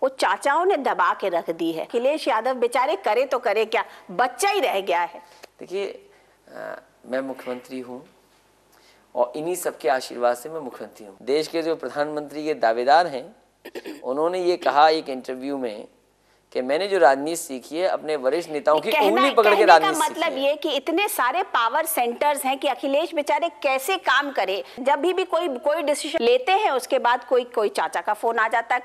वो चाचाओं ने दबा के रख दी है। अखिलेश यादव बेचारे करे तो करे क्या, बच्चा ही रह गया है। देखिए, मैं मुख्यमंत्री हूँ और इन्हीं सबके आशीर्वाद से मैं मुख्यमंत्री हूँ। देश के जो प्रधानमंत्री के दावेदार हैं, उन्होंने ये कहा एक इंटरव्यू में कि मैंने जो राजनीति सीखी है अपने वरिष्ठ नेताओं की उंगली पकड़ के राजनीति सीखी है। मतलब ये कि इतने सारे पावर सेंटर्स हैं कि अखिलेश बेचारे कैसे काम करे। जब भी कोई डिसीजन लेते हैं उसके बाद कोई चाचा का फोन आ जाता है,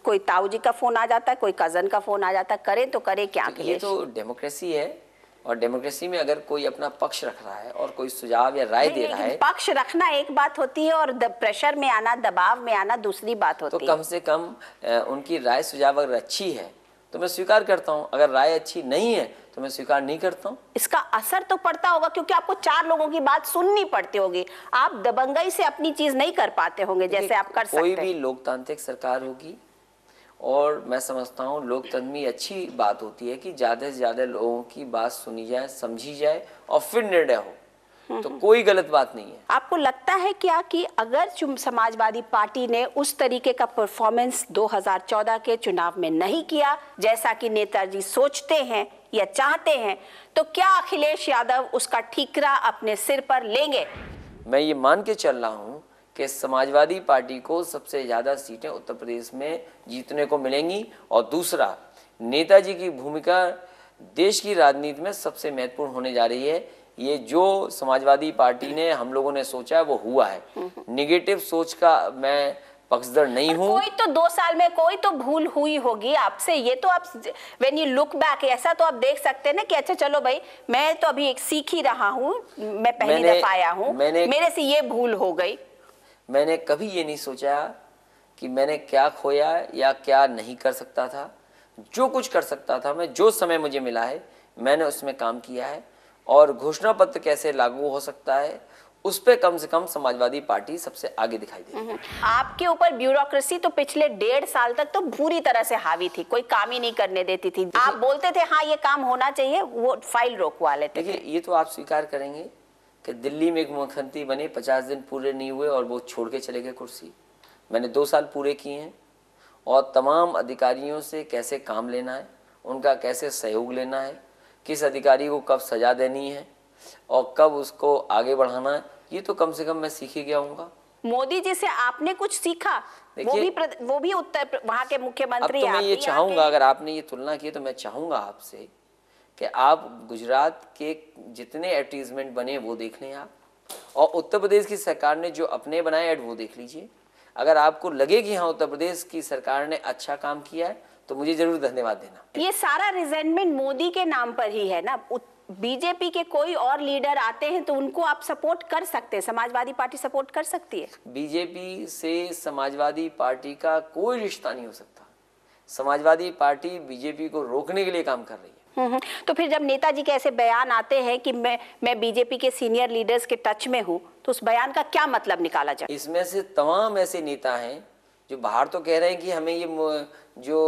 कोई ताऊ जी का फोन आ जाता है, कोई कजन का फोन आ जाता है। करे तो करे क्या अखिलेश? ये तो डेमोक्रेसी है और डेमोक्रेसी में अगर कोई अपना पक्ष रख रहा है और कोई सुझाव या राय दे रहा है, पक्ष रखना एक बात होती है और प्रेशर में आना, दबाव में आना दूसरी बात होती है। तो कम से कम उनकी राय सुझाव अगर अच्छी है तो मैं स्वीकार करता हूँ, अगर राय अच्छी नहीं है तो मैं स्वीकार नहीं करता हूँ। इसका असर तो पड़ता होगा क्योंकि आपको 4 लोगों की बात सुननी पड़ती होगी। आप दबंगई से अपनी चीज नहीं कर पाते होंगे जैसे आप कर सकते हैं। कोई भी लोकतांत्रिक सरकार होगी और मैं समझता हूँ लोकतंत्र में अच्छी बात होती है कि ज्यादा से ज्यादा लोगों की बात सुनी जाए, समझी जाए और फिर निर्णय हो, तो कोई गलत बात नहीं है। आपको लगता है क्या कि अगर समाजवादी पार्टी ने उस तरीके का परफॉर्मेंस 2014 के चुनाव में नहीं किया जैसा कि नेताजी सोचते हैं या चाहते हैं, तो क्या अखिलेश यादव उसका ठीकरा अपने सिर पर लेंगे? मैं ये मान के चल रहा हूँ कि समाजवादी पार्टी को सबसे ज्यादा सीटें उत्तर प्रदेश में जीतने को मिलेंगी और दूसरा, नेताजी की भूमिका देश की राजनीति में सबसे महत्वपूर्ण होने जा रही है। ये जो समाजवादी पार्टी ने हम लोगों ने सोचा है वो हुआ है। निगेटिव सोच का मैं पक्षधर नहीं हूँ। कोई तो 2 साल में कोई तो भूल हुई होगी आपसे, ये तो आप व्हेन यू लुक बैक ऐसा तो आप देख सकते हैं ना कि अच्छा चलो भाई मैं तो अभी एक सीख ही रहा हूँ, मैं पहली दफा आया हूँ, मेरे से ये भूल हो गई। मैंने कभी ये नहीं सोचा कि मैंने क्या खोया या क्या नहीं कर सकता था। जो कुछ कर सकता था मैं, जो समय मुझे मिला है मैंने उसमें काम किया है और घोषणा पत्र कैसे लागू हो सकता है उस पे कम से कम समाजवादी पार्टी सबसे आगे दिखाई देती। आपके ऊपर ब्यूरोक्रेसी तो पिछले 1.5 साल तक तो पूरी तरह से हावी थी, कोई काम ही नहीं करने देती थी। आप बोलते थे हाँ ये काम होना चाहिए, वो फाइल रोकवा लेते थे। देखिए, ये तो आप स्वीकार करेंगे कि दिल्ली में एक मुख्यमंत्री बने, 50 दिन पूरे नहीं हुए और वो छोड़ के चले गए कुर्सी। मैंने 2 साल पूरे किए हैं और तमाम अधिकारियों से कैसे काम लेना है, उनका कैसे सहयोग लेना है, किस अधिकारी को कब सजा देनी है और कब उसको आगे बढ़ाना है, ये तो कम से कम मैं सीख ही गया हूँगा। मोदी जी से आपने कुछ सीखा? वो भी उत्तर वहाँ के मुख्यमंत्री। अब तो मैं ये चाहूँगा, अगर आपने ये तुलना की तो मैं चाहूँगा आपसे कि आप गुजरात के जितने एडवर्टीजमेंट बने वो देख लें आप, और उत्तर प्रदेश की सरकार ने जो अपने बनाए ऐड वो देख लीजिए। अगर आपको लगे कि हाँ उत्तर प्रदेश की सरकार ने अच्छा काम किया है तो मुझे जरूर धन्यवाद देना। ये सारा रिजेंटमेंट मोदी के नाम पर ही है ना। बीजेपी के कोई और लीडर आते हैं तो उनको आप सपोर्ट कर सकते हैं, समाजवादी पार्टी सपोर्ट कर सकती है। बीजेपी से समाजवादी पार्टी का कोई रिश्ता नहीं हो सकता। समाजवादी पार्टी बीजेपी को रोकने के लिए काम कर रही है। तो फिर जब नेताजी के ऐसे बयान आते हैं कि मैं बीजेपी के सीनियर लीडर्स के टच में हूँ, तो उस बयान का क्या मतलब निकाला जाए? इसमें से तमाम ऐसे नेता हैं जो बाहर तो कह रहे हैं कि हमें ये जो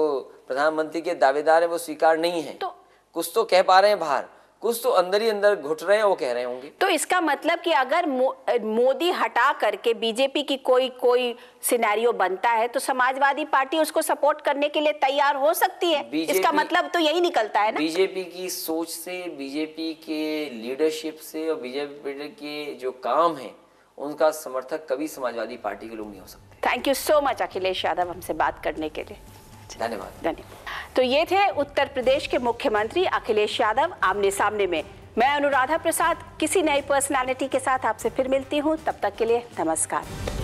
प्रधानमंत्री के दावेदार है वो स्वीकार नहीं है, तो कुछ तो कह पा रहे हैं बाहर, कुछ तो अंदर ही अंदर घुट रहे हैं वो कह रहे होंगे। तो इसका मतलब कि अगर मोदी हटा करके बीजेपी की कोई सिनेरियो बनता है तो समाजवादी पार्टी उसको सपोर्ट करने के लिए तैयार हो सकती है। इसका मतलब तो यही निकलता है ना। बीजेपी की सोच से, बीजेपी के लीडरशिप से और बीजेपी के जो काम है उनका समर्थक कभी समाजवादी पार्टी के लोग नहीं हो सकते। Thank you so much Akhilesh Yadav हमसे बात करने के लिए। धन्यवाद। तो ये थे उत्तर प्रदेश के मुख्यमंत्री अखिलेश यादव आमने सामने में। मैं अनुराधा प्रसाद किसी नई पर्सनालिटी के साथ आपसे फिर मिलती हूँ, तब तक के लिए नमस्कार।